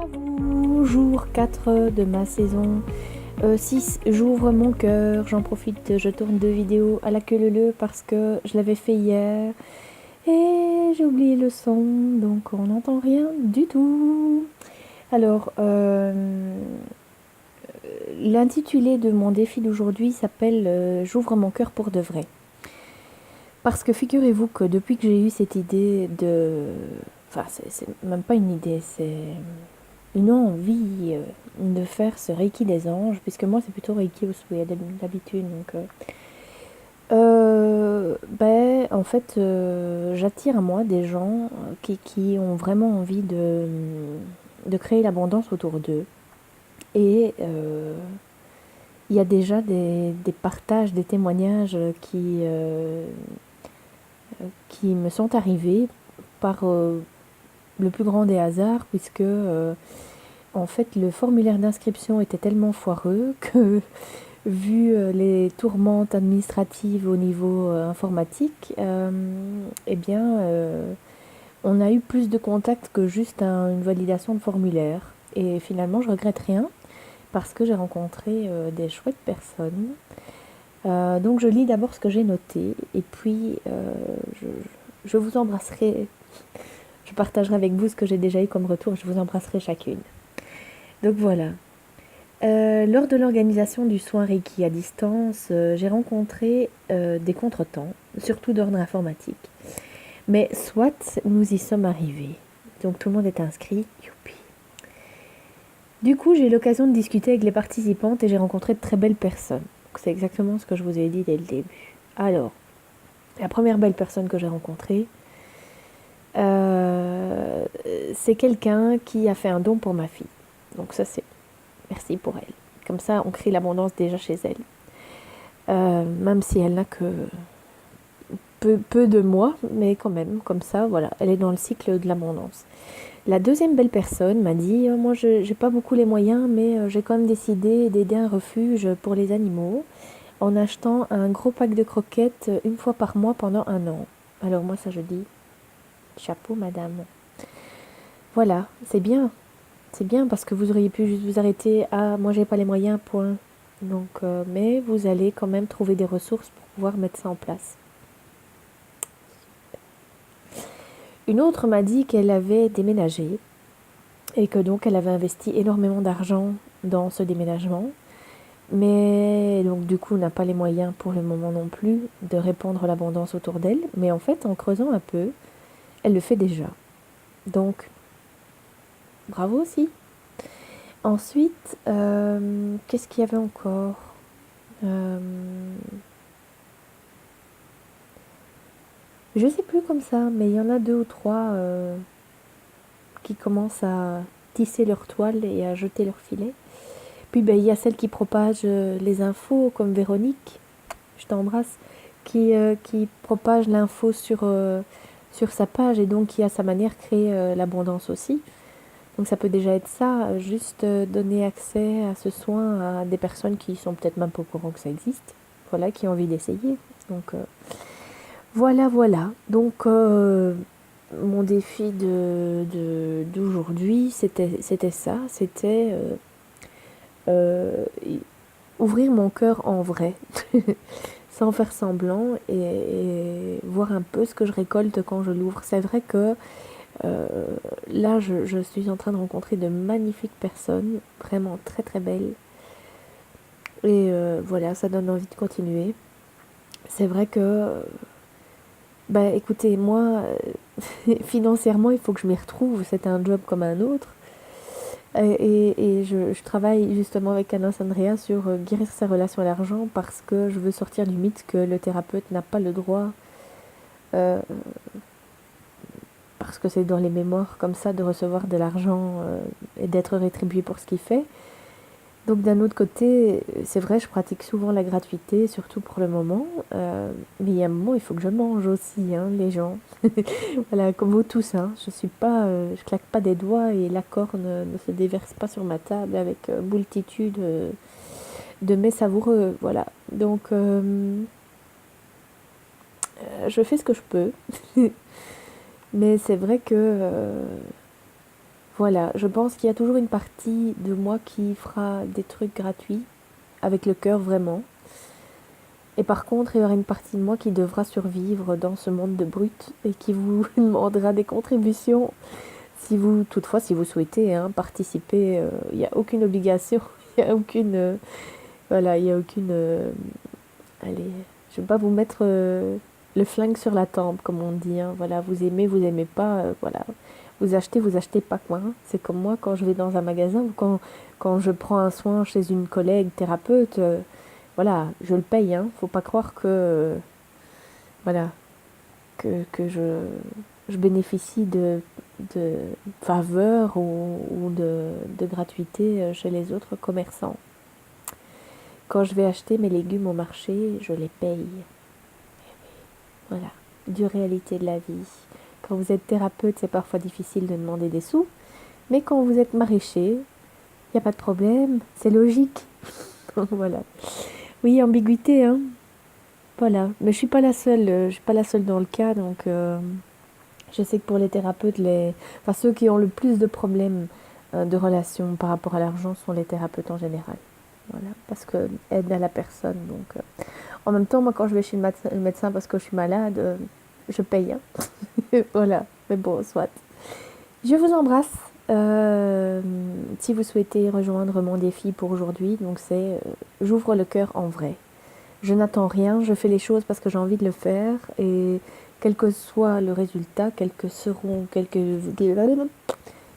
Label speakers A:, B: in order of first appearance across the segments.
A: à vous, jour 4 de ma saison 6, j'ouvre mon cœur, j'en profite, je tourne 2 vidéos à la queue leu parce que je l'avais fait hier et j'ai oublié le son, donc on n'entend rien du tout. Alors, l'intitulé de mon défi d'aujourd'hui s'appelle J'ouvre mon cœur pour de vrai. Parce que figurez-vous que depuis que j'ai eu cette idée de... Enfin, c'est même pas une idée, c'est une envie de faire ce Reiki des anges, puisque moi c'est plutôt Reiki au souhait d'habitude. Donc, ben, en fait, j'attire à moi des gens qui ont vraiment envie de créer l'abondance autour d'eux. Et il y a déjà des partages, des témoignages qui me sont arrivés par le plus grand des hasards, puisque en fait le formulaire d'inscription était tellement foireux que vu les tourmentes administratives au niveau informatique, eh bien on a eu plus de contacts que juste une validation de formulaire. Et finalement je regrette rien parce que j'ai rencontré des chouettes personnes. Donc je lis d'abord ce que j'ai noté et puis je vous embrasserai, je partagerai avec vous ce que j'ai déjà eu comme retour, je vous embrasserai chacune. Donc voilà. Lors de l'organisation du soin Reiki à distance, j'ai rencontré des contretemps, surtout d'ordre informatique. Mais soit nous y sommes arrivés. Donc tout le monde est inscrit. Youpi. Du coup, j'ai eu l'occasion de discuter avec les participantes et j'ai rencontré de très belles personnes. C'est exactement ce que je vous ai dit dès le début. Alors, la première belle personne que j'ai rencontrée, c'est quelqu'un qui a fait un don pour ma fille. Donc ça, c'est merci pour elle. Comme ça, on crée l'abondance déjà chez elle. Même si elle n'a que peu de mois, mais quand même, comme ça, voilà, elle est dans le cycle de l'abondance. La deuxième belle personne m'a dit moi, je n'ai pas beaucoup les moyens, mais j'ai quand même décidé d'aider un refuge pour les animaux en achetant un gros pack de croquettes une fois par mois pendant 1 an. Alors moi, ça, je dis chapeau, madame. Voilà, c'est bien. C'est bien parce que vous auriez pu juste vous arrêter à moi, j'ai pas les moyens, point. Donc, mais vous allez quand même trouver des ressources pour pouvoir mettre ça en place. Une autre m'a dit qu'elle avait déménagé et que donc elle avait investi énormément d'argent dans ce déménagement, mais donc du coup n'a pas les moyens pour le moment non plus de répandre l'abondance autour d'elle, mais en fait en creusant un peu, elle le fait déjà. Donc bravo aussi. Ensuite, qu'est-ce qu'il y avait encore? Euh, je sais plus comme ça, mais il y en a 2 ou 3 qui commencent à tisser leur toile et à jeter leur filet. Puis ben, il y a celles qui propagent les infos, comme Véronique, je t'embrasse, qui propage l'info sur sa page et donc qui à sa manière crée l'abondance aussi. Donc ça peut déjà être ça, juste donner accès à ce soin à des personnes qui sont peut-être même pas au courant que ça existe, voilà, qui ont envie d'essayer. Donc voilà, voilà. Donc mon défi d'aujourd'hui, c'était ça, c'était euh, ouvrir mon cœur en vrai, sans faire semblant et voir un peu ce que je récolte quand je l'ouvre. C'est vrai que euh, là, je suis en train de rencontrer de magnifiques personnes, vraiment très très belles. Et voilà, ça donne envie de continuer. C'est vrai que, bah écoutez, moi, financièrement, il faut que je m'y retrouve. C'est un job comme un autre. Et je travaille justement avec Anna Sandrea sur guérir sa relation à l'argent parce que je veux sortir du mythe que le thérapeute n'a pas le droit, euh, parce que c'est dans les mémoires comme ça, de recevoir de l'argent et d'être rétribué pour ce qu'il fait. Donc d'un autre côté, c'est vrai, je pratique souvent la gratuité, surtout pour le moment. Mais il y a un moment, il faut que je mange aussi, hein, les gens. Voilà, comme vous tous, hein. Je suis pas, je claque pas des doigts et l'accord ne se déverse pas sur ma table avec multitude de mets savoureux. Voilà. Donc, je fais ce que je peux. Mais c'est vrai que Voilà, je pense qu'il y a toujours une partie de moi qui fera des trucs gratuits, avec le cœur vraiment. Et par contre, il y aura une partie de moi qui devra survivre dans ce monde de brut et qui vous demandera des contributions si vous, toutefois, si vous souhaitez hein, participer. Il n'y a aucune obligation, il n'y a aucune, voilà, il y a aucune. Allez, je ne vais pas vous mettre le flingue sur la tempe, comme on dit. Hein, voilà, vous aimez pas, voilà. Vous achetez pas quoi. Hein. C'est comme moi quand je vais dans un magasin ou quand je prends un soin chez une collègue thérapeute. Voilà, je le paye. Hein. Faut pas croire que, voilà, que je bénéficie de faveurs ou de gratuité chez les autres commerçants. Quand je vais acheter mes légumes au marché, je les paye. Voilà, dure réalité de la vie. Quand vous êtes thérapeute, c'est parfois difficile de demander des sous, mais quand vous êtes maraîcher, il n'y a pas de problème, c'est logique. Voilà. Oui, ambiguïté, hein. Voilà, mais je suis pas la seule dans le cas, donc je sais que pour les thérapeutes, enfin, ceux qui ont le plus de problèmes de relations par rapport à l'argent sont les thérapeutes en général. Voilà, parce que aide à la personne. Donc, en même temps, moi, quand je vais chez le médecin parce que je suis malade, je paye. Hein. Voilà, mais bon, soit. Je vous embrasse. Si vous souhaitez rejoindre mon défi pour aujourd'hui, donc c'est j'ouvre le cœur en vrai. Je n'attends rien, je fais les choses parce que j'ai envie de le faire et quel que soit le résultat,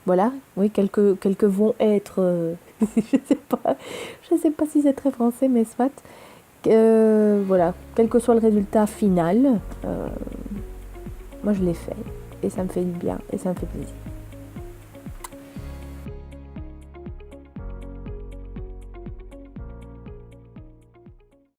A: voilà, oui, quelques vont être, je sais pas si c'est très français, mais soit, voilà, quel que soit le résultat final, moi je l'ai fait et ça me fait du bien et ça me fait plaisir.